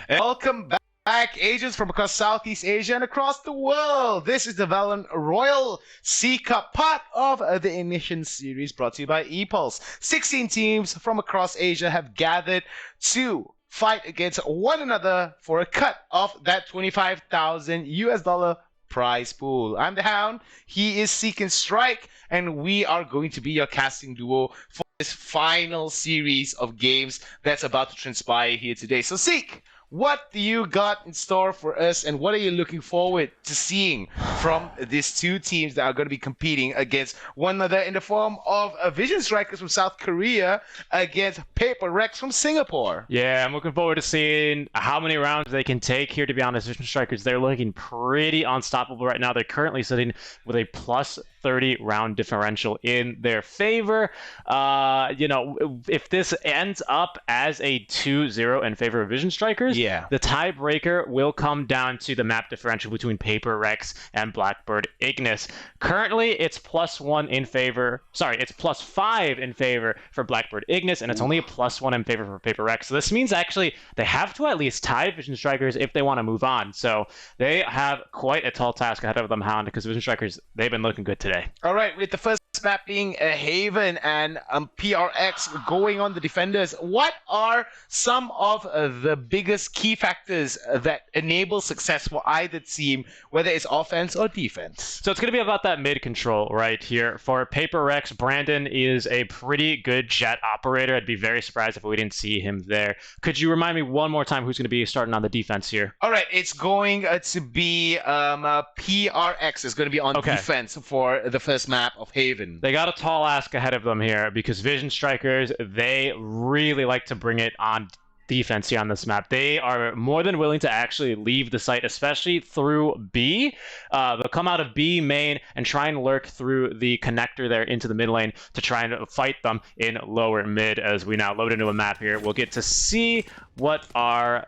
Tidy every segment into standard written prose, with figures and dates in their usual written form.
And welcome back, agents from across Southeast Asia and across the world. This is the VALORANT Royal Sea Cup, part of the Ignition series brought to you by Epulze. 16 teams from across Asia have gathered to fight against one another for a cut of that 25,000 US dollar prize pool. I'm the Hound, he is SeekNStrike, and we are going to be your casting duo for this final series of games that's about to transpire here today. So Seek, what do you got in store for us, and what are you looking forward to seeing from these two teams that are going to be competing against one another in the form of Vision Strikers from South Korea against Paper Rex from Singapore? Yeah, I'm looking forward to seeing how many rounds they can take here. To be honest, Vision Strikers, they're looking pretty unstoppable right now. They're currently sitting with a plus 30 round differential in their favor. If this ends up as a 2-0 in favor of Vision Strikers, the tiebreaker will come down to the map differential between Paper Rex and Blackbird Ignis. Currently, it's +1 in favor. Sorry, it's +5 in favor for Blackbird Ignis, and it's only a +1 in favor for Paper Rex. So this means actually they have to at least tie Vision Strikers if they want to move on. So they have quite a tall task ahead of them, Hound, because Vision Strikers, they've been looking good today. All right, with the first map being Haven and PRX going on the defenders, what are some of the biggest key factors that enable success for either team, whether it's offense or defense? So it's going to be about that mid control right here. For Paper Rex, Brandon is a pretty good jet operator. I'd be very surprised if we didn't see him there. Could you remind me one more time who's going to be starting on the defense here? All right, it's going to be PRX is going to be on defense for the first map of Haven. They got a tall ask ahead of them here because Vision Strikers, they really like to bring it on defense here on this map. They are more than willing to actually leave the site, especially through B. They'll come out of B main and try and lurk through the connector there into the mid lane to try and fight them in lower mid. As we now load into a map here, we'll get to see what our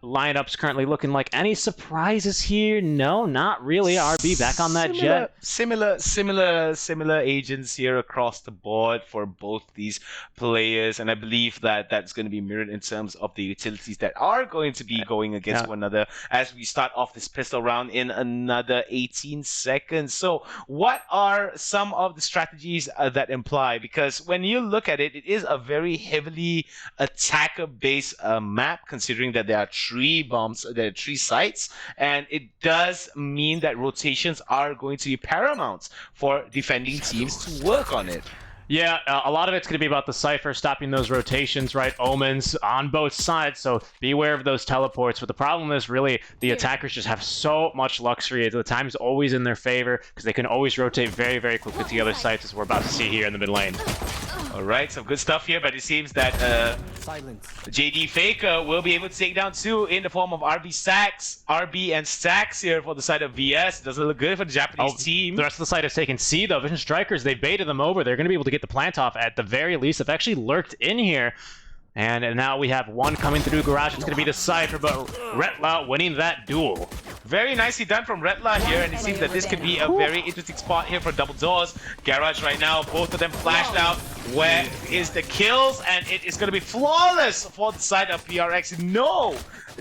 lineups currently looking like. Any surprises here? No, not really. RB back on that jet. Similar agents here across the board for both these players, and I believe that that's going to be mirrored in terms of the utilities that are going to be going against one another as we start off this pistol round in another 18 seconds. So what are some of the strategies that imply? Because when you look at it, it is a very heavily attacker-based map, considering that there are 3 bombs, there are 3 sites, and it does mean that rotations are going to be paramount for defending teams to work on it. Yeah, a lot of it's going to be about the Cypher stopping those rotations, right? Omens on both sides, so beware of those teleports. But the problem is really the attackers just have so much luxury. The time's always in their favor because they can always rotate very, very quickly to the other sites, as we're about to see here in the mid lane. All right, some good stuff here, but it seems that JD Faker will be able to take down 2 in the form of RB and Stacks here for the side of VS. Doesn't look good for the Japanese team. The rest of the side has taken C, though. Vision Strikers, they baited them over. They're going to be able to get the plant off at the very least. They've actually lurked in here. And now we have one coming through garage. It's going to be the Cypher, but Retla winning that duel. Very nicely done from Retla here, and it seems that this could be a very interesting spot here for double doors. Garage right now, both of them flashed out. Where is the kills? And it is going to be flawless for the side of PRX. No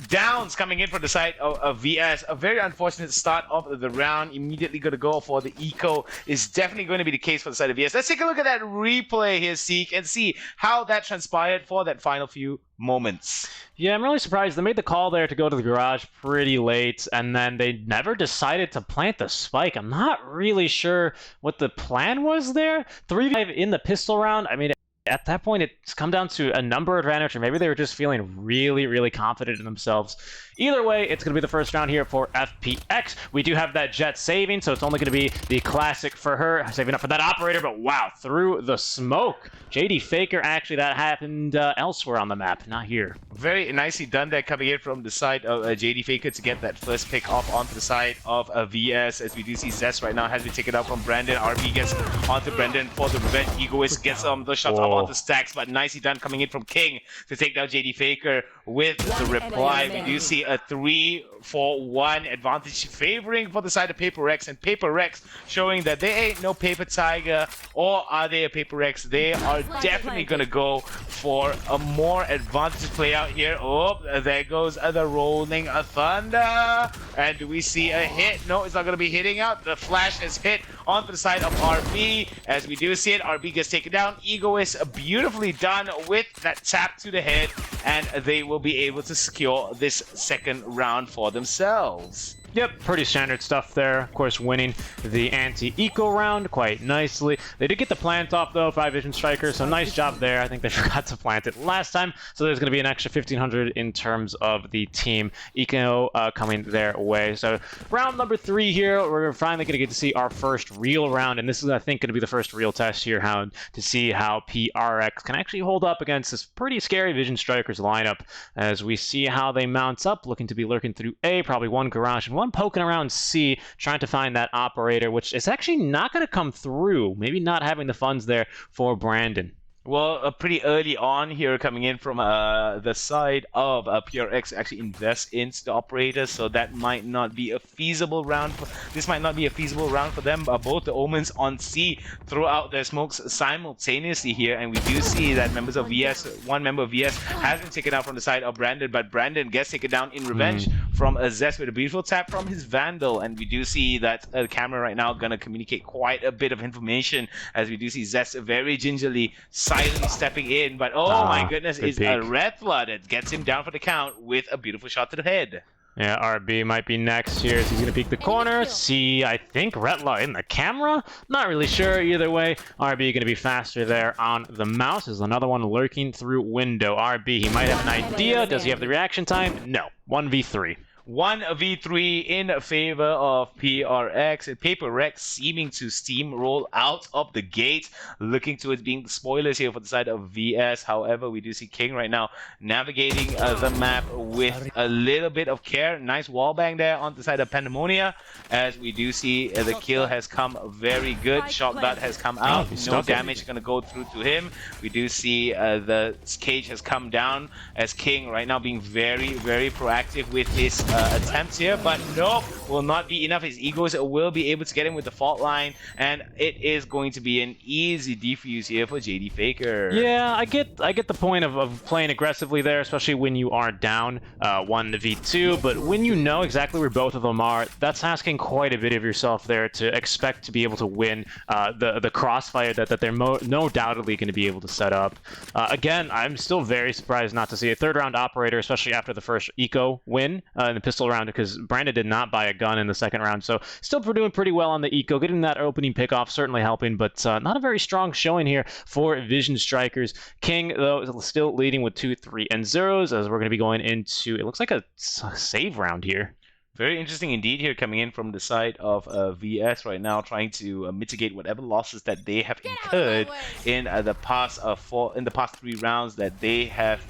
downs coming in from the side of VS. A very unfortunate start of the round. Immediately going to go for the eco is definitely going to be the case for the side of VS. Let's take a look at that replay here, Seek, and see how that transpired for that final few moments. Yeah, I'm really surprised. They made the call there to go to the garage pretty late, and then they never decided to plant the spike. I'm not really sure what the plan was there. 3v5 in the pistol round. I mean, at that point, it's come down to a number advantage, or maybe they were just feeling really, really confident in themselves. Either way, it's going to be the first round here for FPX. We do have that jet saving, so it's only going to be the classic for her, saving up for that operator, but wow, through the smoke. JD Faker, actually, that happened elsewhere on the map, not here. Very nicely done there, coming in from the side of JD Faker to get that first pick off onto the side of VS, as we do see Zest right now has been taken out from Brandon. RB gets onto Brandon for the Revenge Egoist, gets the shots up onto Stacks, but nicely done coming in from King to take down JD Faker with the reply. We do see a 3-for-1 advantage favoring for the side of Paper Rex, and Paper Rex showing that they ain't no Paper Tiger, or are they a Paper Rex? They are definitely gonna go for a more advantage play out here. Oh, there goes the rolling thunder. And do we see a hit? No, it's not going to be hitting out. The flash is hit onto the side of RB. As we do see it, RB gets taken down. Egoist beautifully done with that tap to the head, and they will be able to secure this second round for themselves. Yep, pretty standard stuff there. Of course, winning the anti-eco round quite nicely. They did get the plant off, though, by Vision Striker, so nice job there. I think they forgot to plant it last time, so there's going to be an extra 1,500 in terms of the team eco coming their way. So round number 3 here, we're finally going to get to see our first real round, and this is, I think, going to be the first real test here, Hound, to see how PRX can actually hold up against this pretty scary Vision Strikers lineup, as we see how they mount up, looking to be lurking through A, probably one garage and one poking around C, trying to find that operator, which is actually not going to come through. Maybe not having the funds there for Brandon. Well, pretty early on here, coming in from the side of PRX, actually invest into the operators, so that might not be a feasible round. This might not be a feasible round for them. Both the Omens on C throw out their smokes simultaneously here, and we do see that members of VS, one member of VS has been taken out from the side of Brandon, but Brandon gets taken down in revenge from Zest with a beautiful tap from his Vandal, and we do see that the camera right now gonna communicate quite a bit of information, as we do see Zest very gingerly silently stepping in, but oh my goodness, it's a red flood that gets him down for the count with a beautiful shot to the head. Yeah, RB might be next here, so he's going to peek the corner. See, I think Retla in the camera? Not really sure either way. RB going to be faster there on the mouse. There's another one lurking through window. RB, he might have an idea. Does he have the reaction time? No. 1v3. 1v3 in favor of PRX, and Paper Rex seeming to steamroll out of the gate, looking towards being the spoilers here for the side of VS. However, we do see King right now navigating the map with a little bit of care. Nice wallbang there on the side of Pandemonia, as we do see the kill has come very good. Shock dart has come out, no damage going to go through to him. We do see the cage has come down, as King right now being very, very proactive with his attempts here, but no, will not be enough. His egos will be able to get him with the fault line, and it is going to be an easy defuse here for JD Faker. Yeah, I get the point of playing aggressively there, especially when you are down 1v2, but when you know exactly where both of them are, that's asking quite a bit of yourself there to expect to be able to win the crossfire that they're no doubtedly going to be able to set up. Again, I'm still very surprised not to see a third round operator, especially after the first eco win in the pistol round, because Brandon did not buy a gun in the second round, so still doing pretty well on the eco. Getting that opening pick off certainly helping, but not a very strong showing here for Vision Strikers. King, though, is still leading with 2, 3, and 0s, as we're going to be going into, it looks like a save round here. Very interesting indeed here, coming in from the side of VS right now, trying to mitigate whatever losses that they have incurred in the past 3 rounds that they have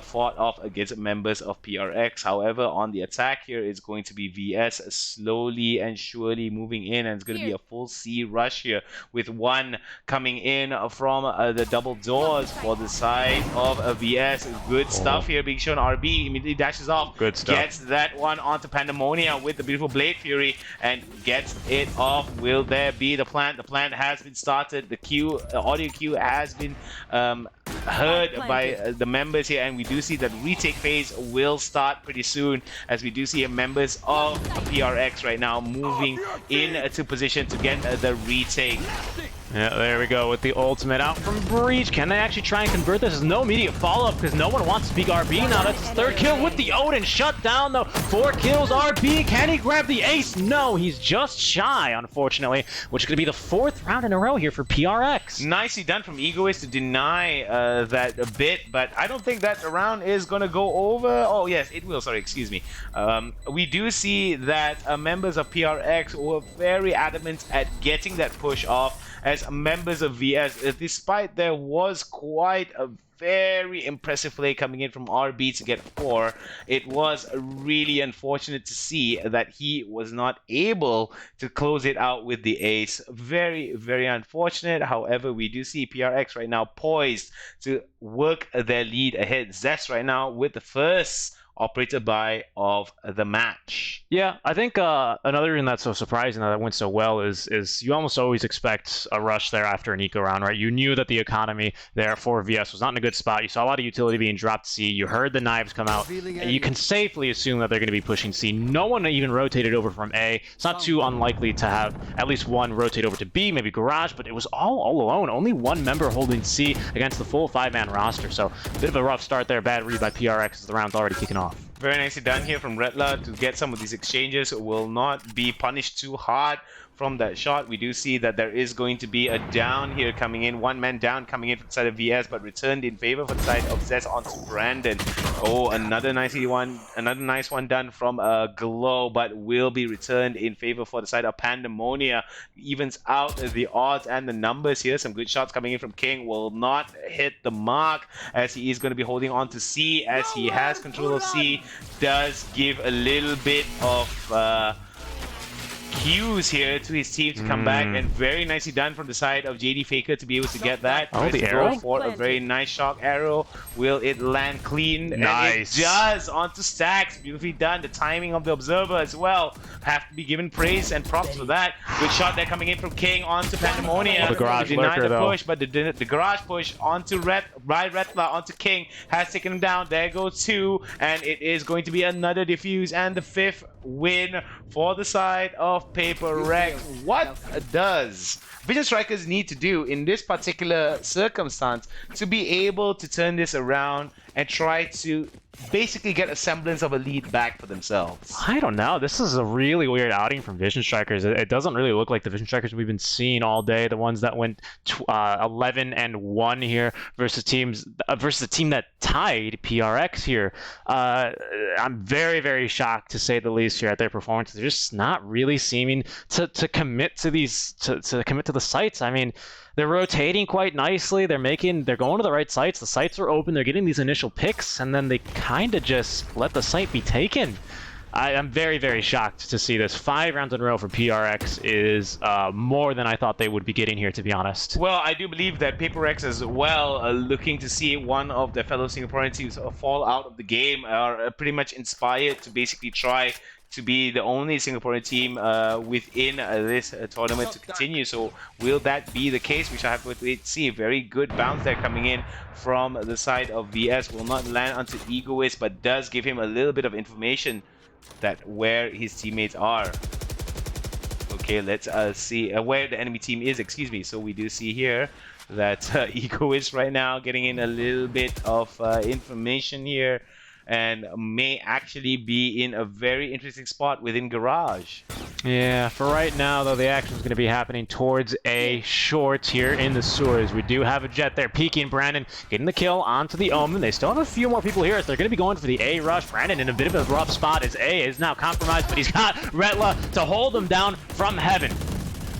fought off against members of PRX. However, on the attack here, it's going to be VS slowly and surely moving in, and it's going to be a full C rush here, with one coming in from the double doors for the side of VS. Good stuff here being shown. RB immediately dashes off, good stuff, gets that one onto Pandemonia with the beautiful Blade Fury, and gets it off. Will there be the plant? The plant has been started. The audio cue has been heard by the members here, and we do see that retake phase will start pretty soon, as we do see members of PRX right now moving into position to get the retake. Yeah, there we go with the ultimate out from Breach. Can they actually try and convert this? There's no immediate follow-up because no one wants to speak RB now. That's his third kill with the Odin. Shut down, though. 4 kills. RB, can he grab the ace? No, he's just shy, unfortunately, which is going to be the 4th round in a row here for PRX. Nicely done from Egoist to deny that a bit, but I don't think that round is going to go over. Oh, yes, it will. Sorry, excuse me. We do see that members of PRX were very adamant at getting that push off, as members of VS, despite there was quite a very impressive play coming in from RB to get 4. It was really unfortunate to see that he was not able to close it out with the ace. Very, very unfortunate. However, we do see PRX right now poised to work their lead ahead. Zest right now with the first operator buy of the match. Yeah, I think another reason that's so surprising that it went so well is you almost always expect a rush there after an eco round, right? You knew that the economy there for VS was not in a good spot. You saw a lot of utility being dropped C. You heard the knives come out. And you can safely assume that they're going to be pushing C. No one even rotated over from A. It's not too unlikely to have at least one rotate over to B, maybe Garage, but it was all alone. Only one member holding C against the full 5-man roster. So a bit of a rough start there. Bad read by PRX as the round's already kicking off. Very nicely done here from Redla to get some of these exchanges. Will not be punished too hard from that shot. We do see that there is going to be a down here coming in. One man down coming in from the side of VS, but returned in favor for the side of Zez onto Brandon. Oh, another nice one done from Glow, but will be returned in favor for the side of Pandemonia. Evens out the odds and the numbers here. Some good shots coming in from King. Will not hit the mark as he is going to be holding on to C as he has control of C. Does give a little bit of cues here to his team to come back, and very nicely done from the side of JD Faker to be able to get that. Oh, the arrow for a very nice shock arrow. Will it land clean? Nice. And it does onto Stacks. Beautifully done. The timing of the observer as well have to be given praise and props for that. Good shot there coming in from King onto Pandemonia. Oh, the garage denied lurker, the push, but the garage push onto Redla onto King has taken him down. There goes 2, and it is going to be another defuse and the 5th win for the side of Paper Wreck. What does Vision Strikers need to do in this particular circumstance to be able to turn this around and try to basically get a semblance of a lead back for themselves? I don't know. This is a really weird outing from Vision Strikers. It doesn't really look like the Vision Strikers we've been seeing all day. The ones that went 11-1 here versus the team that tied PRX here. I'm very, very shocked to say the least here at their performance. They're just not really seeming to commit to these to commit to the sites. I mean, they're rotating quite nicely. They're going to the right sites. The sites are open. They're getting these initial picks, and then they kind of just let the site be taken. I'm very, very shocked to see this. 5 rounds in a row for PRX is more than I thought they would be getting here, to be honest. Well, I do believe that Paper X as well, looking to see one of their fellow Singaporean teams fall out of the game, are pretty much inspired to basically try to be the only Singaporean team within this tournament to continue. So will that be the case? We shall have to wait to see. A very good bounce there coming in from the side of VS. Will not land onto Egoist, but does give him a little bit of information that where his teammates are. Okay, let's see where the enemy team is, excuse me. So we do see here that Egoist right now getting in a little bit of information here, and may actually be in a very interesting spot within Garage. Yeah, for right now, though, the action is going to be happening towards A short here in the sewers. We do have a Jet there peeking. Brandon getting the kill onto the Omen. They still have a few more people here, so they're going to be going for the A rush. Brandon in a bit of a rough spot as A is now compromised, but he's got Redla to hold him down from heaven.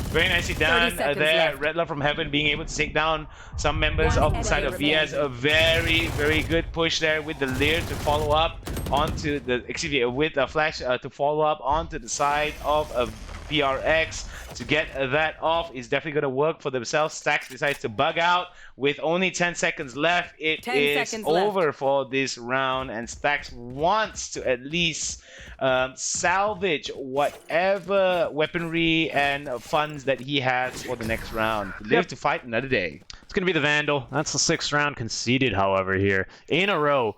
Very nicely done there. Redla from Heaven being able to take down some members of the side of VS. A very, very good push there with the Leer to follow up onto the, with a Flash to follow up onto the side of PRX to get that off is definitely going to work for themselves. Stacks decides to bug out with only 10 seconds left. It is over for this round, and Stacks wants to at least salvage whatever weaponry and funds that he has for the next round. Live to fight another day. It's going to be the Vandal. That's the 6th round conceded, however, here in a row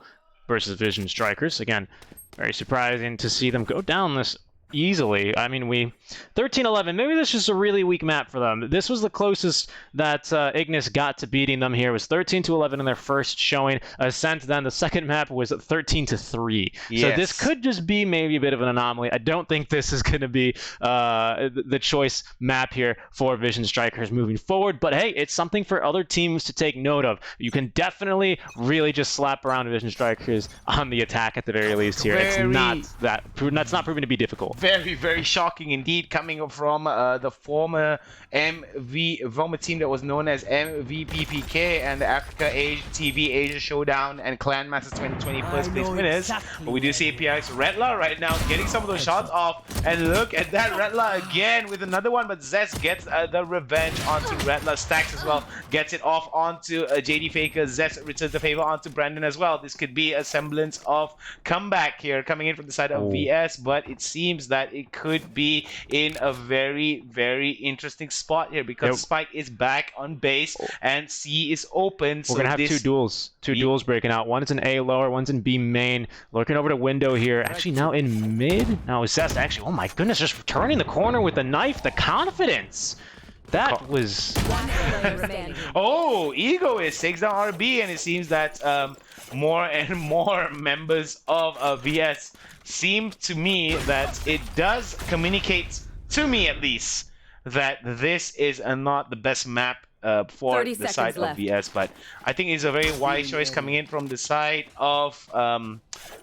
versus Vision Strikers. Again, very surprising to see them go down this easily. I mean, 13-11. Maybe this is just a really weak map for them. This was the closest that Ignis got to beating them here. It was 13-11 in their first showing. Ascent, then the second map was 13-3. Yes. So this could just be maybe a bit of an anomaly. I don't think this is going to be the choice map here for Vision Strikers moving forward. But hey, it's something for other teams to take note of. You can definitely really just slap around Vision Strikers on the attack at the very least here. That's not proving to be difficult. very, very shocking indeed, coming from the former team that was known as MVPPK and the Africa TV Asia Showdown and Clan Masters 2020 first place winners. Exactly. But we do see PRX Redla right now getting some of those shots off, and look at that, Redla again with another one, but Zest gets the revenge onto Redla. Stacks as well gets it off onto JD Faker. Zest returns the favor onto Brandon as well. This could be a semblance of comeback here coming in from the side of VS, but it seems that it could be in a very, very interesting spot here because Spike is back on base and C is open. We're gonna have two duels breaking out. One is in A lower, one's in B main. Looking over the window here. Actually now in mid. Now Zest actually, oh my goodness, just turning the corner with the knife. The confidence. That was... Oh, Egoist takes down RB, and it seems that more and more members of VS seem to me that it does communicate, to me at least, that this is not the best map for the side of VS, but I think it's a very wise choice coming in from the side of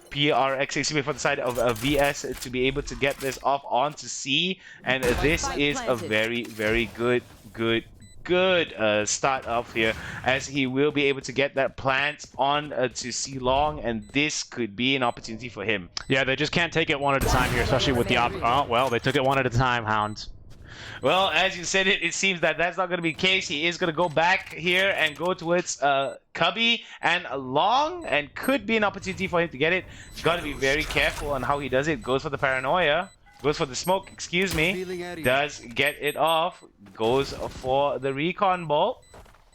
PRX, for the side of VS to be able to get this off onto C, and this is a very, very good start off here, as he will be able to get that plant on to C long, and this could be an opportunity for him. Yeah, they just can't take it one at a time here, especially with the oh well, they took it one at a time, Hound. Well, as you said it seems that that's not going to be the case. He is going to go back here and go towards Cubby and long, and could be an opportunity for him to get it. He's got to be very careful on how he does it. Goes for the paranoia. Goes for the smoke, excuse me. Does get it off. Goes for the recon bolt.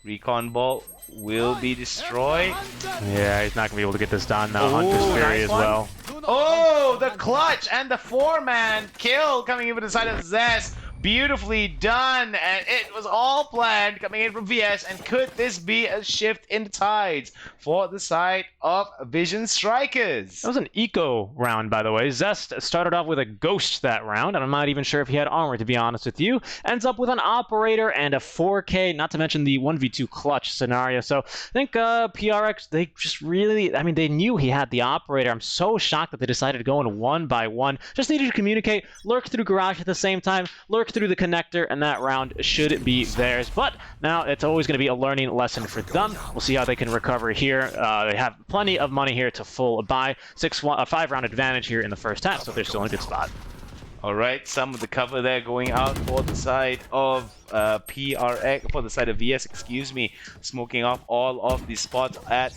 Recon bolt will be destroyed. Yeah, he's not going to be able to get this done now. Hunter's Fury as well. Oh, the clutch and the 4-man kill coming in from the side of Zest. Beautifully done, and it was all planned coming in from VS. And could this be a shift in the tides for the side of Vision Strikers? That was an eco round, by the way. Zest started off with a ghost that round, and I'm not even sure if he had armor, to be honest with you. Ends up with an operator and a 4K, not to mention the 1v2 clutch scenario. So I think PRX, they just really, I mean, they knew he had the operator. I'm so shocked that they decided to go in one by one. Just needed to communicate, lurk through garage at the same time, lurk through the connector, and that round should be theirs. But now it's always going to be a learning lesson for them. We'll see how they can recover here. They have plenty of money here to full buy. 5-round advantage here in the first half, so they're still in a good spot. All right, some of the cover there going out for the side of PRX, for the side of VS, excuse me, smoking off all of the spots at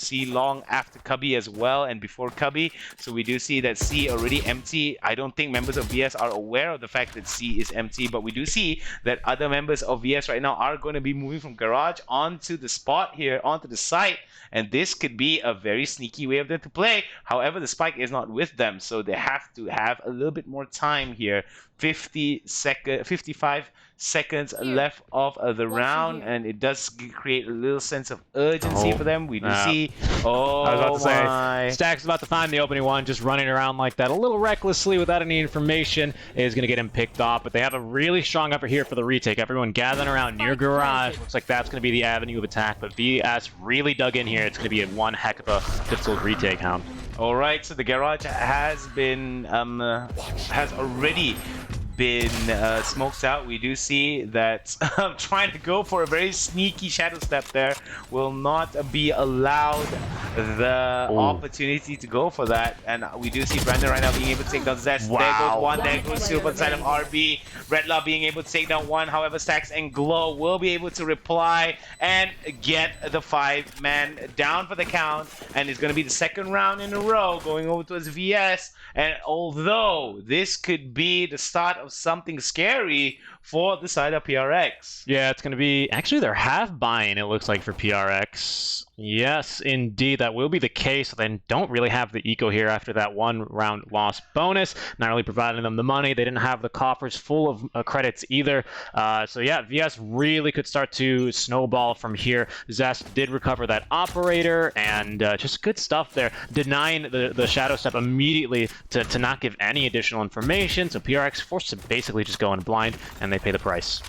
C long after Cubby as well, and before Cubby. So we do see that C already empty. I don't think members of VS are aware of the fact that C is empty, but we do see that other members of VS right now are going to be moving from garage onto the spot here, onto the site, and this could be a very sneaky way of them to play. However, the spike is not with them, so they have to have a little bit more time here. 55 seconds left of the round, and it does create a little sense of urgency for them. We do see, I was about to say, Stack's about to find the opening one, just running around like that a little recklessly without any information, is going to get him picked off. But they have a really strong effort here for the retake. Everyone gathering around near garage. Looks like that's going to be the avenue of attack, but VS really dug in here. It's going to be one heck of a difficult retake, Hound. All right, so the garage has been has already been smoked out. We do see that trying to go for a very sneaky shadow step there will not be allowed the opportunity to go for that, and we do see Brandon right now being able to take down Zest. There goes one, there goes two on the side of RB. Redlaw being able to take down one, however Stacks and Glow will be able to reply and get the 5-man down for the count, and it's going to be the second round in a row going over towards VS. And although this could be the start of something scary for the side of PRX. Yeah, it's going to be... Actually, they're half buying, it looks like, for PRX. Yes, indeed, that will be the case. They don't really have the eco here after that 1-round loss bonus. Not really providing them the money. They didn't have the coffers full of credits either. So yeah, VS really could start to snowball from here. Zest did recover that operator, and just good stuff there. Denying the shadow step immediately to not give any additional information. So PRX forced to basically just go in blind, and they pay the price.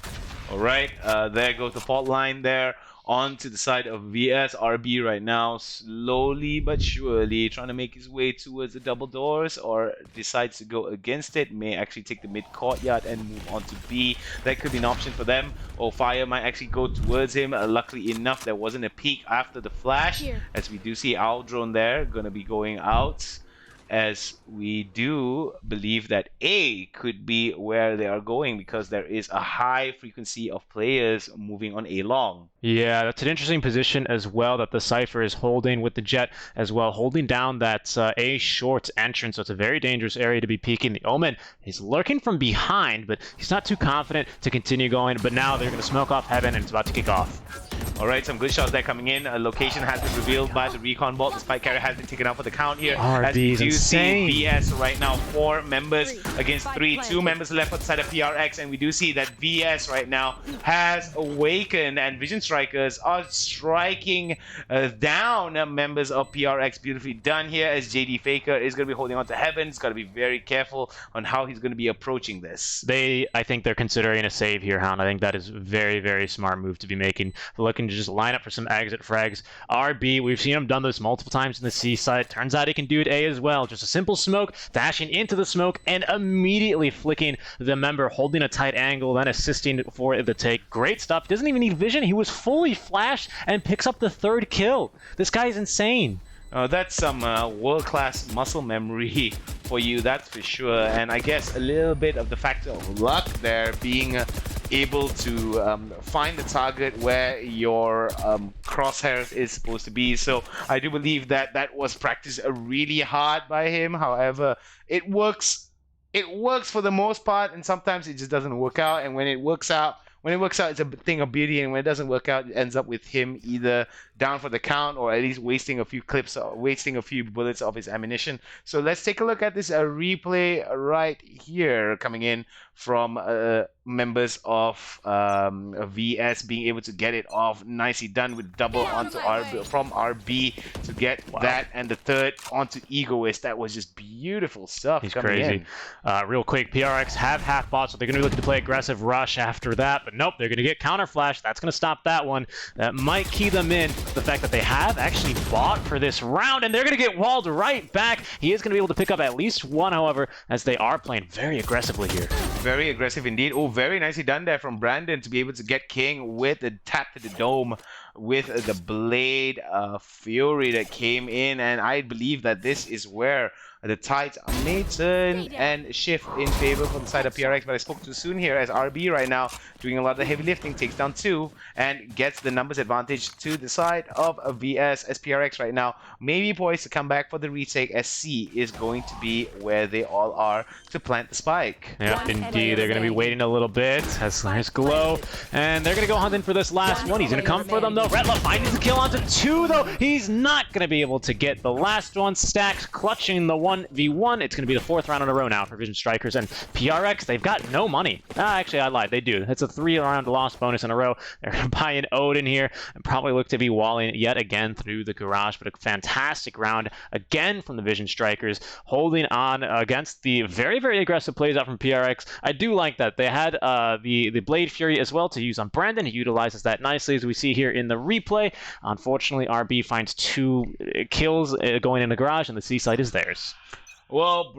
All right, there goes the fault line there onto the side of VS. RB right now, slowly but surely trying to make his way towards the double doors, or decides to go against it. May actually take the mid courtyard and move on to B. That could be an option for them. Or Fire might actually go towards him. Luckily enough, there wasn't a peek after the flash, as we do see Owl Drone there going to be going out, as we do believe that A could be where they are going, because there is a high frequency of players moving on A long. Yeah, that's an interesting position as well that the Cypher is holding, with the Jet as well holding down that A short entrance. So it's a very dangerous area to be peeking. The Omen is lurking from behind, but he's not too confident to continue going. But now they're going to smoke off Heaven, and it's about to kick off. All right, some good shots there coming in. A location has been revealed by the recon bot. The spike carrier has been taken out for the count here. RB is insane. See VS right now, 4 members against 3. 2 members left on the side of PRX, and we do see that VS right now has awakened, and Vision Strikers are striking down members of PRX. Beautifully done here, as JD Faker is going to be holding on to Heaven. He's got to be very careful on how he's going to be approaching this. I think they're considering a save here, Hound. I think that is very, very smart move to be making. Looking to just line up for some exit frags. RB, we've seen him done this multiple times in the C side. Turns out he can do it A as well. Just a simple smoke, dashing into the smoke, and immediately flicking the member, holding a tight angle, then assisting for the take. Great stuff. Doesn't even need vision. He was fully flashed and picks up the 3rd kill. This guy is insane. That's some world-class muscle memory for you, that's for sure. And I guess a little bit of the factor of luck there, being able to find the target where your crosshairs is supposed to be. So I do believe that that was practiced really hard by him. However, it works for the most part, and sometimes it just doesn't work out. And when it works out, it's a thing of beauty, and when it doesn't work out, it ends up with him either down for the count, or at least wasting a few clips, or wasting a few bullets of his ammunition. So let's take a look at this replay right here, coming in from members of VS being able to get it off. Nicely done with double onto RB, from RB to get that, and the 3rd onto Egoist. That was just beautiful stuff. He's crazy. Real quick, PRX have half bots, so they're going to be looking to play aggressive rush after that, but nope, they're going to get counter flash. That's going to stop that one. That might key them in. The fact that they have actually bought for this round, and they're going to get walled right back. He is going to be able to pick up at least 1, however, as they are playing very aggressively here. Very aggressive indeed. Oh, very nicely done there from Brandon to be able to get King with the tap to the dome with the Blade Fury that came in, and I believe that this is where the tides may turn and shift in favor for the side of PRX, but I spoke too soon here, as RB right now doing a lot of the heavy lifting, takes down 2 and gets the numbers advantage to the side of VS, as PRX right now may be poised to come back for the retake, as C is going to be where they all are to plant the spike. Yeah, indeed. They're going to be waiting a little bit as there's Glow, and they're going to go hunting for this last one. He's going to come for them though. Retla finds the kill onto 2 though. He's not going to be able to get the last one. Stacks clutching the 1v1. It's going to be the 4th round in a row now for Vision Strikers, and PRX, they've got no money. Actually, I lied. They do. It's a 3-round loss bonus in a row. They're going to buy an Odin here and probably look to be walling yet again through the garage, but a fantastic round again from the Vision Strikers, holding on against the very, very aggressive plays out from PRX. I do like that. They had the Blade Fury as well to use on Brandon. He utilizes that nicely, as we see here in the replay. Unfortunately, RB finds 2 kills going in the garage, and the C side is theirs. Well,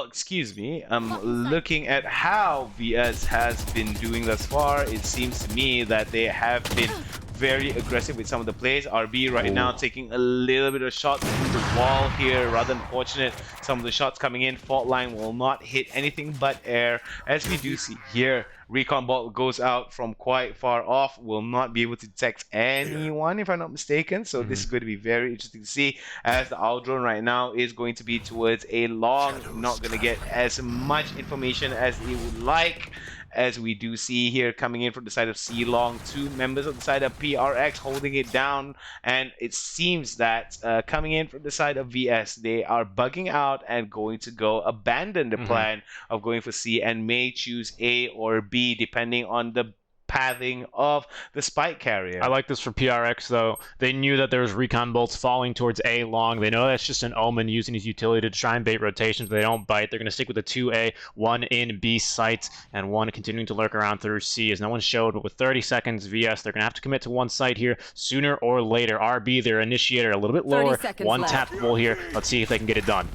excuse me. Looking at how VS has been doing thus far, it seems to me that they have been very aggressive with some of the plays. RB right now taking a little bit of shots through the wall here. Rather unfortunate, some of the shots coming in. Fault line will not hit anything but air, as we do see here. Recon bot goes out from quite far off, will not be able to detect anyone, if I'm not mistaken. So this is going to be very interesting to see, as the Owl Drone right now is going to be towards a long, not going to get as much information as he would like. As we do see here, coming in from the side of C Long, 2 members of the side of PRX holding it down, and it seems that coming in from the side of VS, they are bugging out and going to go abandon the plan of going for C, and may choose A or B depending on the pathing of the spike carrier. I like this for PRX, though. They knew that there was recon bolts falling towards A long. They know that's just an Omen using his utility to try and bait rotations. If they don't bite, they're going to stick with the 2A, 1 in B site, and 1 continuing to lurk around through C. As no one showed, but with 30 seconds VS, they're going to have to commit to 1 site here sooner or later. RB, their initiator, a little bit lower. 1 tap full here. Let's see if they can get it done.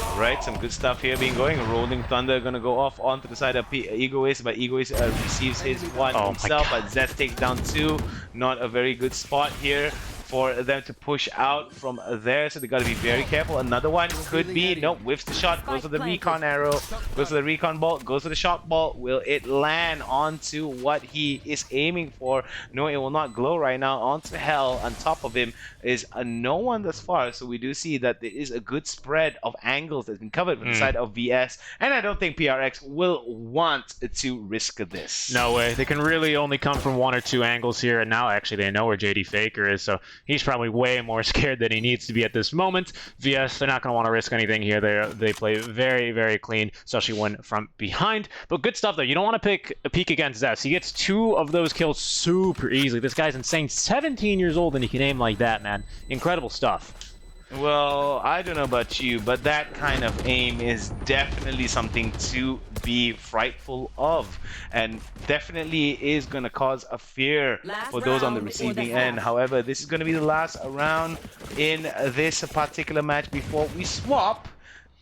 All right, some good stuff here being going. Rolling Thunder going to go off onto the side of Egoist, but Egoist receives his one himself, but Zest takes down 2. Not a very good spot here for them to push out from there, so they got to be very careful. Another one could be, nope, whiffs the shot, goes to the recon arrow, goes to the recon bolt, goes to the shot bolt. Will it land onto what he is aiming for? No, it will not glow right now. Onto hell. On top of him is no one thus far, so we do see that there is a good spread of angles that's been covered from the side of VS, and I don't think PRX will want to risk this. No way. They can really only come from 1 or 2 angles here, and now actually they know where JD Faker is, so he's probably way more scared than he needs to be at this moment. VS, they're not going to want to risk anything here. They play very, very clean, especially when from behind. But good stuff, though. You don't want to pick a peek against Zest. He gets 2 of those kills super easily. This guy's insane. 17 years old, and he can aim like that, man. Incredible stuff. Well, I don't know about you, but that kind of aim is definitely something to be frightful of, and definitely is going to cause a fear for those on the receiving end. However, this is going to be the last round in this particular match before we swap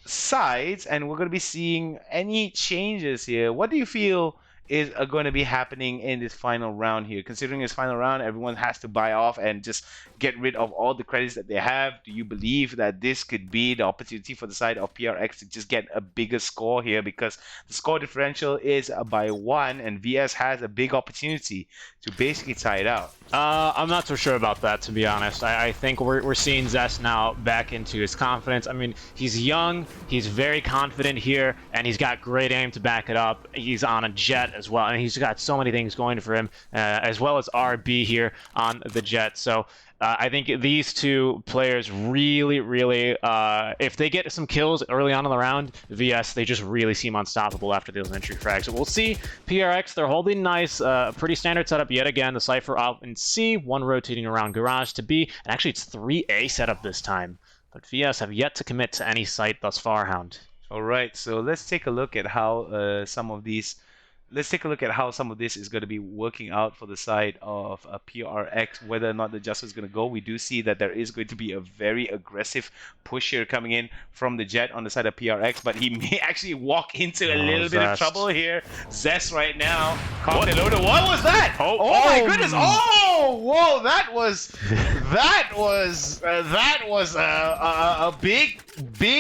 sides, and we're going to be seeing any changes here. What do you feel is going to be happening in this final round here? Considering this final round, everyone has to buy off and just get rid of all the credits that they have. Do you believe that this could be the opportunity for the side of PRX to just get a bigger score here? Because the score differential is by 1, and VS has a big opportunity to basically tie it out. I'm not so sure about that, to be honest. I think we're seeing Zest now back into his confidence. I mean, he's young, he's very confident here, and he's got great aim to back it up. He's on a jet as well, and he's got so many things going for him, as well as RB here on the jet. So I think these 2 players really, if they get some kills early on in the round, VS, they just really seem unstoppable after those entry frags. So we'll see. PRX, they're holding nice, pretty standard setup yet again. The Cypher out in C, 1 rotating around Garage to B, and actually it's 3A setup this time. But VS have yet to commit to any site thus far, Hound. All right, so let's take a look at how some of this is going to be working out for the side of PRX, whether or not the Just is going to go. We do see that there is going to be a very aggressive push here coming in from the Jet on the side of PRX, but he may actually walk into a little bit of trouble here. Zest right now. What was that? Oh my goodness! Oh, whoa! That was a big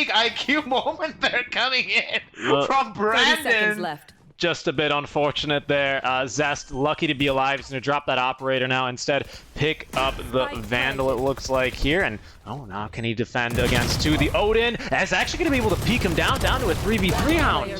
IQ moment there coming in from Brandon. 30 seconds left. Just a bit unfortunate there. Zest, lucky to be alive. He's going to drop that operator now. Instead, pick up the Vandal, it looks like here. And, oh, now can he defend against 2? The Odin is actually going to be able to peek him down to a 3v3 Hound.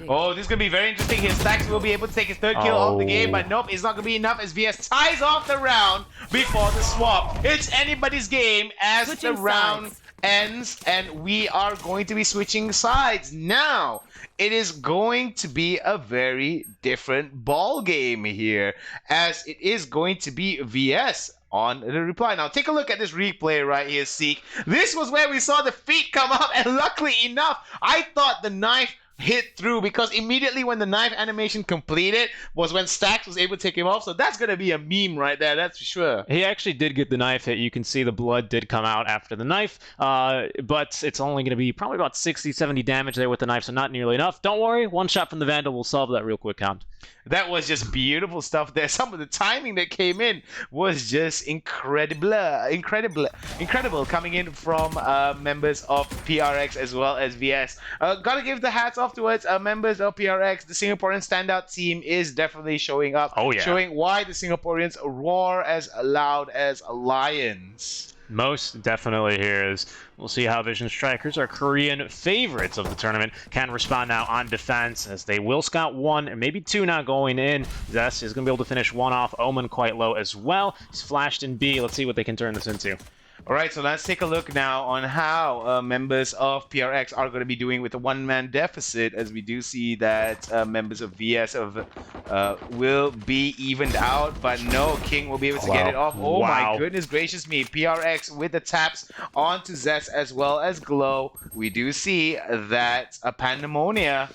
Oh, this is going to be very interesting. His Stacks will be able to take his 3rd kill off the game, but nope, it's not going to be enough as VS ties off the round before the swap. It's anybody's game as the round ends, and we are going to be switching sides. Now, it is going to be a very different ball game here, as it is going to be VS on the reply. Now, take a look at this replay right here, Seek. This was where we saw the feet come up, and luckily enough, I thought the knife hit through, because immediately when the knife animation completed was when Stacks was able to take him off. So that's going to be a meme right there, that's for sure. He actually did get the knife hit. You can see the blood did come out after the knife, but it's only going to be probably about 60-70 damage there with the knife, so not nearly enough. Don't worry, 1 shot from the Vandal will solve that real quick, Hound. That was just beautiful stuff there. Some of the timing that came in was just incredible coming in from members of PRX as well as VS. Gotta give the hats off towards members of PRX. The Singaporean standout team is definitely showing up. Oh, yeah. Showing why the Singaporeans roar as loud as lions. Most definitely here is we'll see how Vision Strikers, our Korean favorites of the tournament, can respond now on defense, as they will scout 1 and maybe 2 now going in. Zest is going to be able to finish 1 off. Omen quite low as well. He's flashed in B. Let's see what they can turn this into. All right, so let's take a look now on how members of PRX are going to be doing with a one-man deficit, as we do see that members of VS will be evened out, but no, King will be able to get it off. Oh my goodness gracious me, PRX with the taps onto Zest as well as Glow. We do see that Pandemonia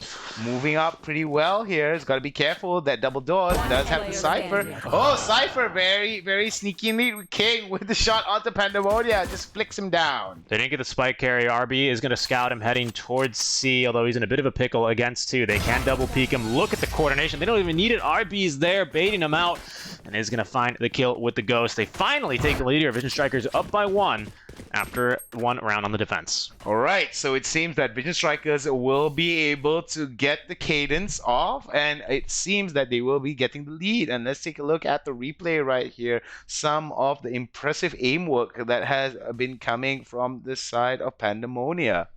moving up pretty well here. It's got to be careful. That double doors does have the Cypher. Oh, Cypher very, very sneaky lead with King with the shot onto Pandemonia. Just flicks him down. They didn't get the spike carrier. RB is going to scout him heading towards C, although he's in a bit of a pickle against 2. They can double peek him. Look at the coordination. They don't even need it. RB's there, baiting him out, and is going to find the kill with the Ghost. They finally take the lead here. Vision Strikers up by 1 after 1 round on the defense. All right, so it seems that Vision Strikers will be able to get the cadence off, and it seems that they will be getting the lead. And let's take a look at the replay right here. Some of the impressive aim work that has been coming from the side of Pandemonia.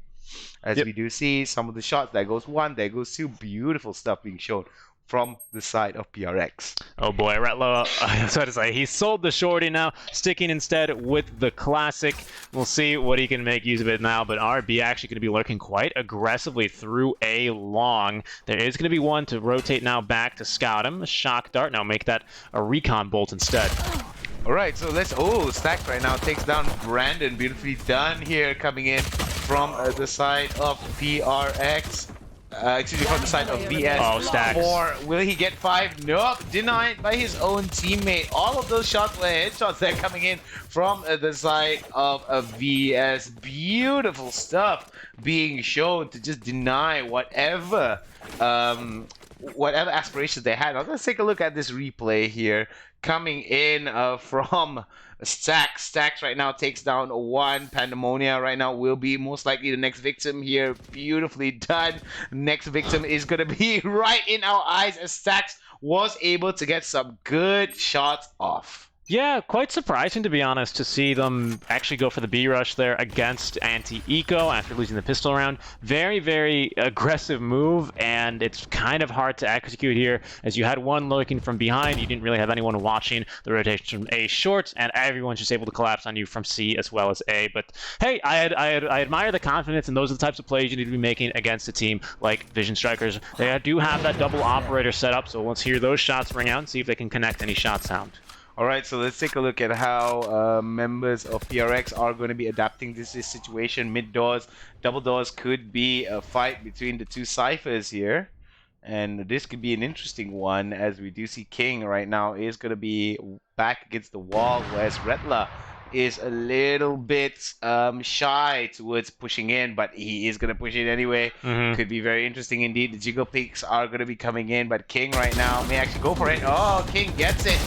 As we do see some of the shots. There goes 1, there goes 2. Beautiful stuff being shown from the side of PRX. Oh boy, Retlo, I was about to say, he sold the shorty now, sticking instead with the classic. We'll see what he can make use of it now, but RB actually going to be lurking quite aggressively through A long. There is going to be one to rotate now back to scout him. A shock dart, now make that a recon bolt instead. All right, so let's... Oh, Stack right now takes down Brandon. Beautifully done here, coming in from the side of PRX. Excuse me, from the side of VS. Oh, Stacks. 4. Will he get 5? Nope. Denied by his own teammate. All of those shots were headshots there coming in from the side of VS. Beautiful stuff being shown to just deny whatever aspirations they had. Now let's take a look at this replay here. Coming in from Stacks. Stacks right now takes down 1. Pandemonia right now will be most likely the next victim here. Beautifully done. Next victim is going to be right in our eyes, as Stacks was able to get some good shots off. Yeah, quite surprising, to be honest, to see them actually go for the B rush there against anti-eco after losing the pistol round. Very, very aggressive move, and it's kind of hard to execute here, as you had one lurking from behind. You didn't really have anyone watching the rotation from A short, and everyone's just able to collapse on you from C as well as A. But hey, I admire the confidence, and those are the types of plays you need to be making against a team like Vision Strikers. They do have that double operator set up, so let's hear those shots ring out and see if they can connect any shots Hound. All right, so let's take a look at how members of PRX are going to be adapting this situation. Mid doors, double doors could be a fight between the 2 ciphers here. And this could be an interesting one, as we do see King right now is going to be back against the wall, whereas Retla is a little bit shy towards pushing in, but he is going to push it anyway. Could be very interesting indeed. The jiggle picks are going to be coming in, but King right now may actually go for it. Oh, King gets it.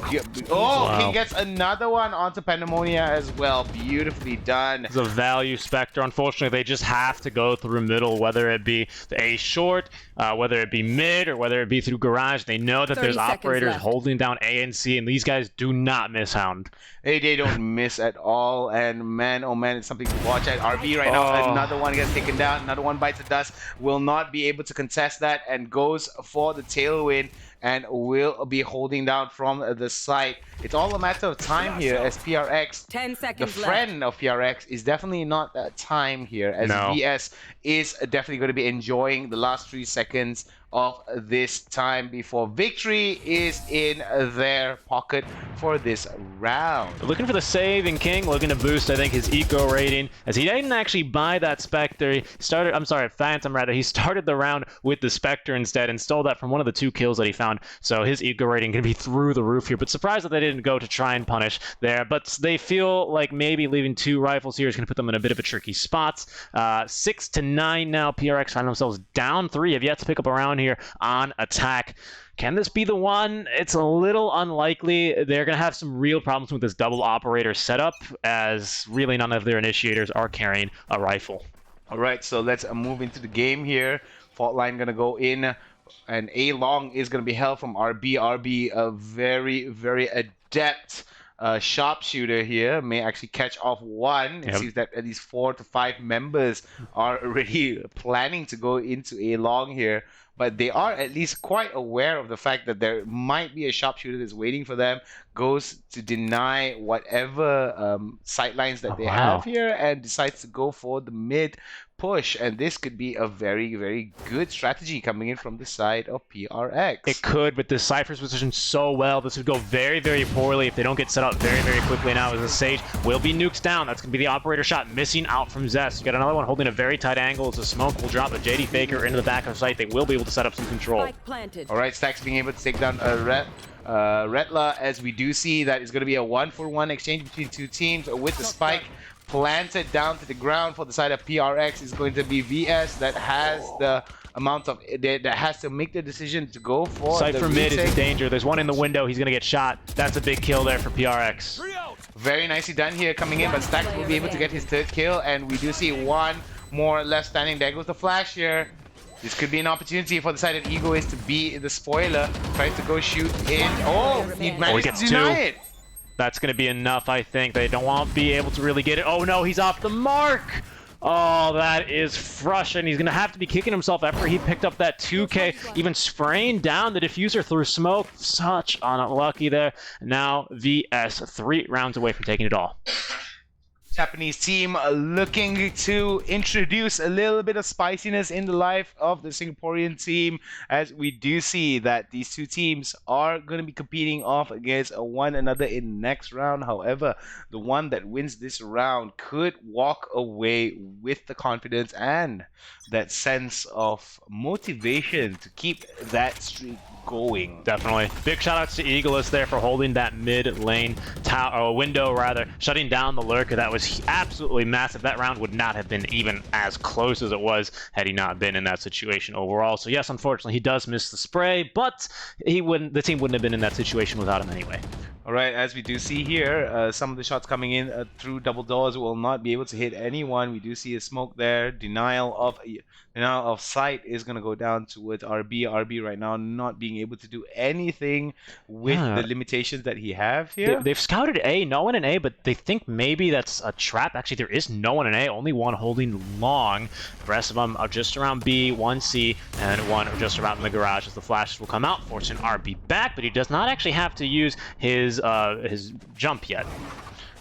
King gets another one onto Pandemonia as well. Beautifully done. It's a value Spectre. Unfortunately, they just have to go through middle, whether it be the A short, whether it be mid, or whether it be through garage. They know that there's operators left holding down A and C, and these guys do not miss Hound. Hey, they don't miss at all, and man, oh man, it's something to watch at. RB right now, another one gets taken down, another one bites the dust, will not be able to contest that, and goes for the tailwind, and will be holding down from the site. It's all a matter of time here, as PRX, 10 seconds the friend of PRX, is definitely not that time here, as VS is definitely going to be enjoying the last 3 seconds of this time before victory is in their pocket for this round. Looking for the save, and King looking to boost, I think, his eco rating, as he didn't actually buy that Spectre. He started, I'm sorry, Phantom rather. He started the round with the Spectre instead and stole that from one of the 2 kills that he found. So his eco rating going to be through the roof here, but surprised that they didn't go to try and punish there. But they feel like maybe leaving 2 rifles here is going to put them in a bit of a tricky spot. 6 to 9 now. PRX find themselves down 3. Have yet to pick up a round here on attack. Can this be the one? It's a little unlikely. They're going to have some real problems with this double operator setup, as really none of their initiators are carrying a rifle. All right, so let's move into the game here. Fault line going to go in, and A long is going to be held from RB. RB, a very, very adept sharpshooter here may actually catch off one. It seems that at least 4 to 5 members are already planning to go into a long here. But they are at least quite aware of the fact that there might be a sharpshooter that's waiting for them, goes to deny whatever sightlines that they have here, and decides to go for the mid push. And this could be a very, very good strategy coming in from the side of PRX. It could, but the Cypher's positioned so well. This would go very, very poorly if they don't get set up very, very quickly now, as the Sage will be nuked down. That's going to be the operator shot, missing out from Zest. You got another one holding a very tight angle. It's a smoke. Will drop a JD Faker into the back of the site. They will be able to set up some control. All right, Stacks being able to take down a Retla, as we do see that it's going to be a 1-for-1 exchange between two teams with the spike planted down to the ground for the side of PRX. Is going to be VS that has the amount of that has to make the decision to go for Cypher mid is in danger. There's one in the window. He's going to get shot. That's a big kill there for PRX. Very nicely done here coming in, but Stacks will be able to get his third kill, and we do see one more left standing. There goes the flash here. This could be an opportunity for the side of Egoist to be the spoiler. Tries to go shoot in. Oh, he managed to deny it. That's going to be enough, I think. They don't want to be able to really get it. Oh no, he's off the mark! Oh, that is frustrating. He's going to have to be kicking himself after he picked up that 2K, even spraying down the diffuser through smoke. Such unlucky there. Now VS 3 rounds away from taking it all. Japanese team looking to introduce a little bit of spiciness in the life of the Singaporean team, as we do see that these two teams are going to be competing off against one another in next round. However, the one that wins this round could walk away with the confidence and that sense of motivation to keep that streak going. Definitely. Big shout outs to Eagleus there for holding that mid lane window, rather, shutting down the lurker. That was absolutely massive. That round would not have been even as close as it was had he not been in that situation overall. So yes, unfortunately, he does miss the spray, but he wouldn't. The team wouldn't have been in that situation without him anyway. All right, as we do see here, some of the shots coming in through double doors will not be able to hit anyone. We do see a smoke there. Denial of sight is going to go down towards RB. RB right now not being able to do anything with the limitations that he have here. They've scouted A, no one in A, but they think maybe that's a trap. Actually, there is no one in A, only one holding long. The rest of them are just around B, one C, and one just around in the garage as the flashes will come out, forcing RB back, but he does not actually have to use his jump yet.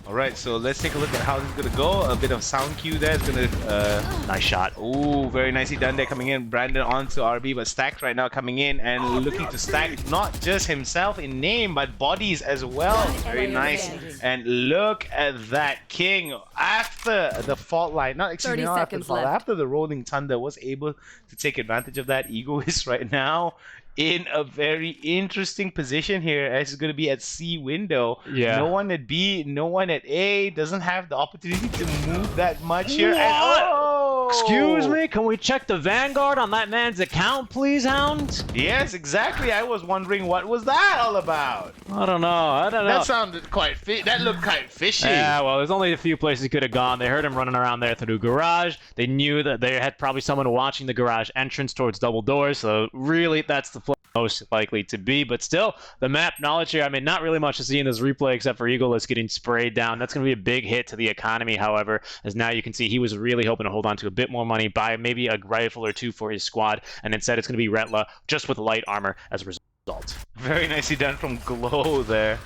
All right, so let's take a look at how this is going to go. A bit of sound cue there. It's going to... nice shot. Ooh, very nicely done there coming in. Brandon onto RB, but Stacks right now coming in and looking to stack not just himself in name, but bodies as well. Very nice. And look at that. King, after the fault line, not after the fault, after the Rolling Thunder was able to take advantage of that. Egoist right now in a very interesting position here, as it's going to be at C window. Yeah. No one at B, no one at A. Doesn't have the opportunity to move that much here. What? And, excuse me, can we check the Vanguard on that man's account, please, Hound? Yes, exactly. I was wondering what was that all about. I don't know. That sounded quite that looked quite fishy. Yeah, well, there's only a few places he could have gone. They heard him running around there through garage. They knew that they had probably someone watching the garage entrance towards double doors. So really, that's the most likely to be. But still, the map knowledge here, I mean, not really much to see in this replay except for Eagleus getting sprayed down. That's going to be a big hit to the economy, however, as now you can see he was really hoping to hold on to a bit more money, buy maybe a rifle or two for his squad, and instead it's going to be Retla just with light armor as a result. Very nicely done from Glow there.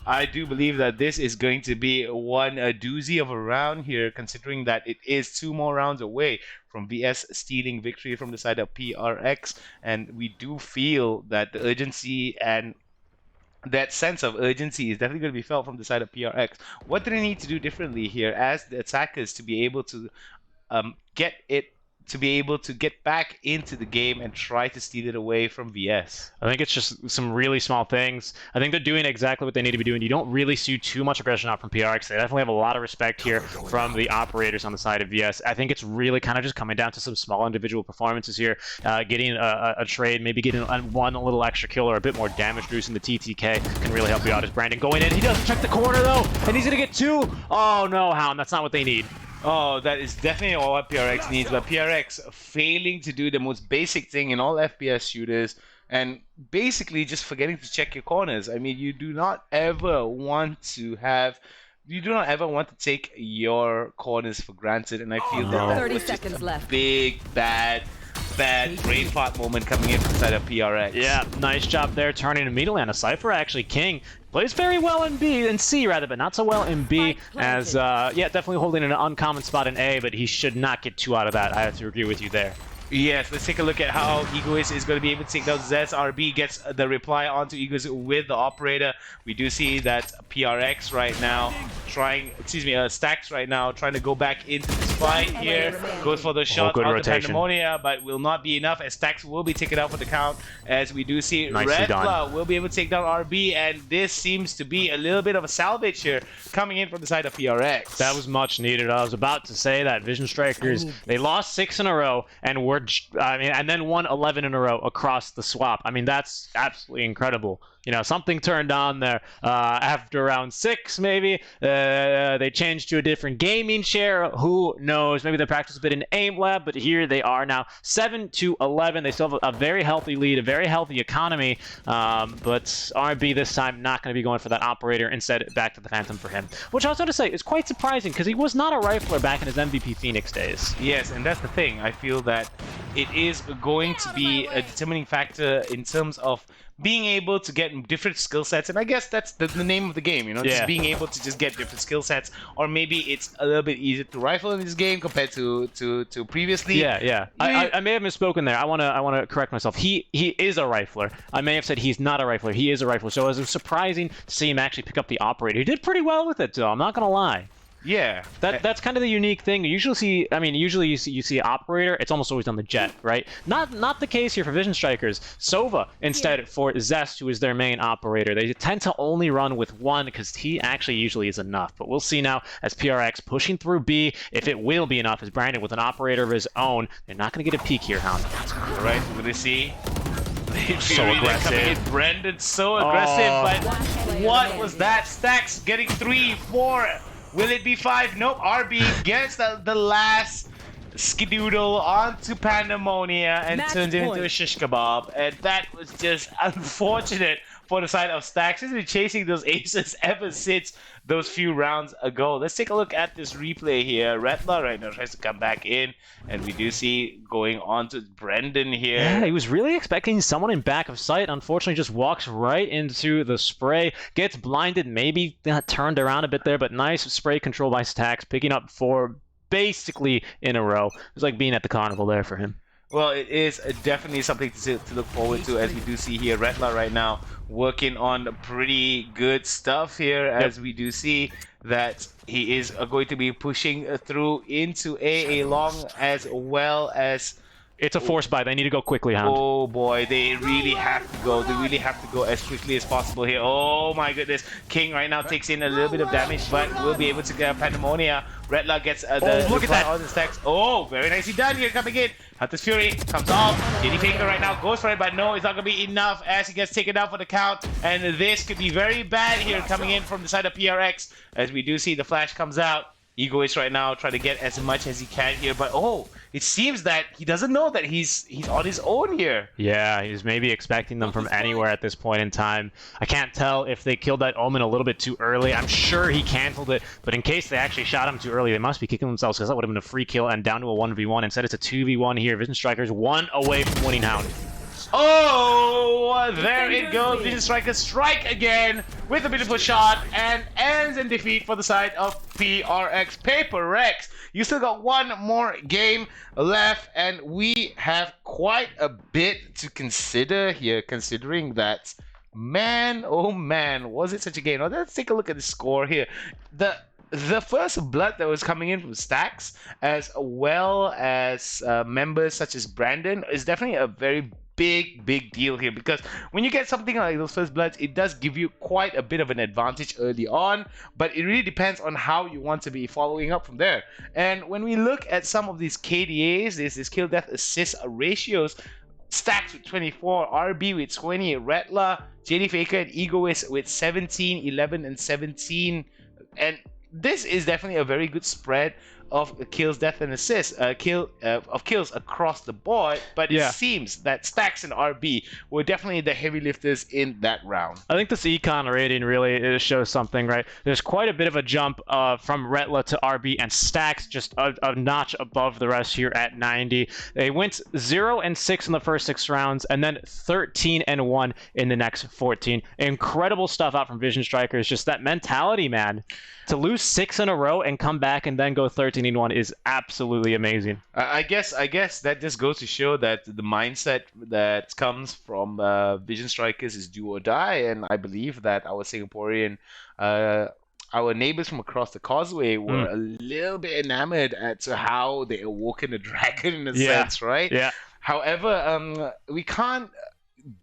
I do believe that this is going to be a doozy of a round here, considering that it is 2 more rounds away from VS stealing victory from the side of PRX, and we do feel that the urgency and that sense of urgency is definitely going to be felt from the side of PRX. What do they need to do differently here as the attackers to be able to get back into the game and try to steal it away from VS? I think it's just some really small things. I think they're doing exactly what they need to be doing. You don't really see too much aggression out from PRX. They definitely have a lot of respect here from the operators on the side of VS. I think it's really kind of just coming down to some small individual performances here, getting a trade, maybe getting one little extra kill or a bit more damage reducing the TTK can really help you out as Brandon going in. He doesn't check the corner though, and he's going to get 2. Oh no, Hound, that's not what they need. Oh, that is definitely what PRX needs, but PRX failing to do the most basic thing in all FPS shooters, and basically just forgetting to check your corners. I mean, you do not ever want to take your corners for granted, and I feel that 30 was just seconds a left. big bad brain fart moment coming in from the side of PRX. Yeah, nice job there turning immediately on a Cypher. Actually, King plays very well in B, in C rather, but not so well in B. As yeah, definitely holding an uncommon spot in A, but he should not get 2 out of that. I have to agree with you there. Yes, let's take a look at how Egoist is going to be able to take down Zez. RB gets the reply onto Egoist with the operator. We do see that PRX right now Stacks right now trying to go back into this fight here. Goes for the shot on the Pandemonia, but will not be enough as Stacks will be taken out for the count. As we do see Redla will be able to take down RB, and this seems to be a little bit of a salvage here coming in from the side of PRX. That was much needed. I was about to say that Vision Strikers, they lost 6 in a row and and then won 11 in a row across the swap. I mean, that's absolutely incredible. You know, something turned on there after round 6, maybe. They changed to a different gaming share. Who knows? Maybe they practiced a bit in Aim Lab, but here they are now 7-11. They still have a very healthy lead, a very healthy economy. But RB this time not going to be going for that operator. Instead, back to the Phantom for him. Which I was going to say is quite surprising because he was not a rifler back in his MVP Phoenix days. Yes, and that's the thing. I feel that it is going to be a determining factor in terms of being able to get different skill sets, and I guess that's the name of the game, you know, just being able to just get different skill sets, or maybe it's a little bit easier to rifle in this game compared to previously. Yeah. I may have misspoken there. I wanna correct myself. He is a rifler. I may have said he's not a rifler. He is a rifler. So it was surprising to see him actually pick up the operator. He did pretty well with it, though. I'm not gonna lie. Yeah, that's kind of the unique thing. You usually you see operator. It's almost always on the jet, right? Not the case here for Vision Strikers. Sova instead for Zest, who is their main operator. They tend to only run with one because he actually usually is enough. But we'll see now as PRX pushing through B if it will be enough. As Brandon with an operator of his own, they're not going to get a peek here, Hound. All right, we're gonna see. So aggressive. Brandon's so aggressive, but what was that? Stacks getting 3, 4. Will it be 5? Nope. RB gets the last skidoodle onto Pandemonia and turns it into a shish kebab. And that was just unfortunate for the side of Stacks. He's been chasing those aces ever since those few rounds ago. Let's take a look at this replay here. Redla right now tries to come back in, and we do see going on to Brendan here. Yeah, he was really expecting someone in back of sight. Unfortunately, just walks right into the spray, gets blinded, maybe turned around a bit there, but nice spray control by Stacks, picking up 4 basically in a row. It was like being at the carnival there for him. Well, it is definitely something to look forward to, as we do see here Redla right now working on pretty good stuff here, as we do see that he is going to be pushing through into A long, as well as... It's a force buy. They need to go quickly, Hound. Oh boy, they really have to go. They really have to go as quickly as possible here. Oh my goodness. King right now takes in a little bit of damage, but will be able to get Pandemonia. Redla gets the look at that on the stacks. Oh, very nicely done here coming in. Hunter's Fury comes off. Diddy Faker right now goes for it, but no, it's not going to be enough as he gets taken down for the count. And this could be very bad here coming in from the side of PRX, as we do see the flash comes out. Egoist right now trying to get as much as he can here, but it seems that he doesn't know that he's on his own here. Yeah, he's maybe expecting them from anywhere at this point in time. I can't tell if they killed that Omen a little bit too early. I'm sure he canceled it, but in case they actually shot him too early, they must be kicking themselves, because that would have been a free kill and down to a 1v1. Instead, it's a 2v1 here. Vision Strikers 1 away from winning Hound. Oh, there it goes. Vision Strikers strike again with a beautiful shot and ends in defeat for the side of PRX. Paper Rex, you still got one more game left, and we have quite a bit to consider here, considering that, man, oh man, was it such a game? Now, let's take a look at the score here. The first blood that was coming in from Stacks, as well as members such as Brandon, is definitely a very big deal here, because when you get something like those first bloods, it does give you quite a bit of an advantage early on, but it really depends on how you want to be following up from there. And when we look at some of these KDAs, this kill death assist ratios, Stacks with 24, RB with 20, Redla, JD Faker and Egoist with 17, 11 and 17, and this is definitely a very good spread of kills, death, and assists, of kills across the board. But it seems that Stacks and RB were definitely the heavy lifters in that round. I think this econ rating really shows something, right? There's quite a bit of a jump from Retla to RB, and Stacks just a notch above the rest here at 90. They went 0-6 in the first 6 rounds, and then 13-1 in the next 14. Incredible stuff out from Vision Strikers. Just that mentality, man. To lose 6 in a row and come back and then go 13-1 is absolutely amazing. I guess that just goes to show that the mindset that comes from Vision Strikers is do or die, and I believe that our Singaporean, our neighbors from across the causeway were a little bit enamored at how they awoken a dragon in a sense, right? Yeah. However, we can't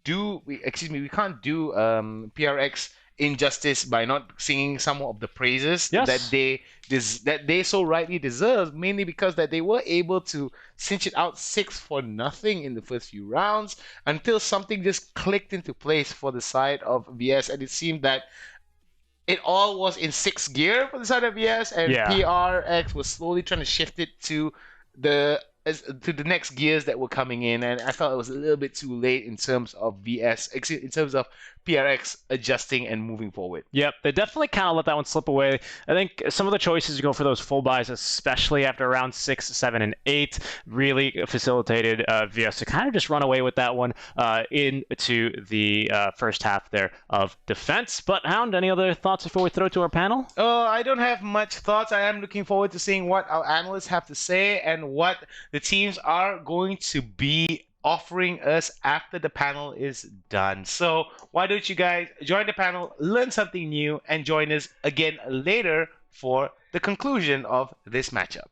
do PRX injustice by not singing some of the praises that they so rightly deserve, mainly because that they were able to cinch it out 6-0 in the first few rounds until something just clicked into place for the side of VS, and it seemed that it all was in 6th gear for the side of VS, and PRX was slowly trying to shift it to the next gears that were coming in, and I felt it was a little bit too late in terms of in terms of PRX adjusting and moving forward. Yep, they definitely kind of let that one slip away. I think some of the choices to go for those full buys, especially after round 6, 7, and 8, really facilitated VS to kind of just run away with that one into the first half there of defense. But Hound, any other thoughts before we throw it to our panel? I don't have much thoughts. I am looking forward to seeing what our analysts have to say and what the teams are going to be offering us after the panel is done. So why don't you guys join the panel, learn something new, and join us again later for the conclusion of this matchup.